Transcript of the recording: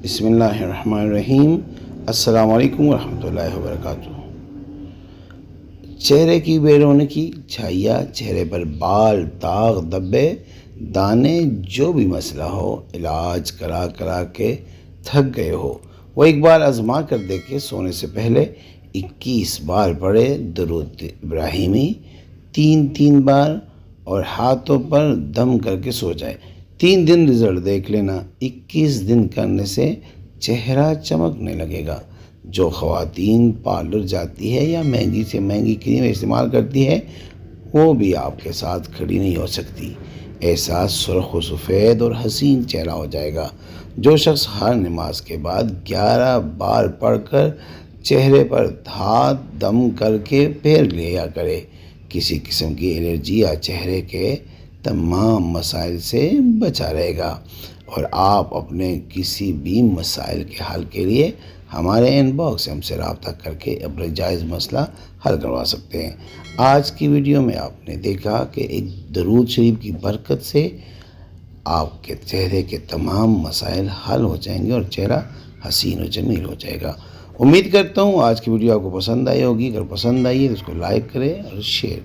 بسم اللہ الرحمن الرحیم۔ السلام علیکم ورحمۃ اللہ وبرکاتہ۔ چہرے کی بے رونقی، چھائیاں، چہرے پر بال، داغ، دبے، دانے، جو بھی مسئلہ ہو، علاج کرا کرا کے تھک گئے ہو، وہ ایک بار آزما کر دیکھے سونے سے پہلے 21 بار پڑھے درود ابراہیمی 3 بار اور ہاتھوں پر دم کر کے سو جائے۔ 3 دن رزلٹ دیکھ لینا۔ 21 دن کرنے سے چہرہ چمکنے لگے گا۔ جو خواتین پارلر جاتی ہے یا مہنگی سے مہنگی کریم استعمال کرتی ہے، وہ بھی آپ کے ساتھ کھڑی نہیں ہو سکتی۔ احساس سرخ و سفید اور حسین چہرہ ہو جائے گا۔ جو شخص ہر نماز کے بعد 11 بار پڑھ کر چہرے پر ہاتھ دم کر کے پھیر لیا کرے، کسی قسم کی الرجی یا چہرے کے تمام مسائل سے بچا رہے گا، اور آپ اپنے کسی بھی مسائل کے حل کے لیے ہمارے ان باکس سے ہم سے رابطہ کر کے اپنے جائز مسئلہ حل کروا سکتے ہیں۔ آج کی ویڈیو میں آپ نے دیکھا کہ ایک درود شریف کی برکت سے آپ کے چہرے کے تمام مسائل حل ہو جائیں گے اور چہرہ حسین و جمیل ہو جائے گا۔ امید کرتا ہوں آج کی ویڈیو آپ کو پسند آئی ہوگی۔ اگر پسند آئی ہے تو اس کو لائک کریں اور شیئر کریں۔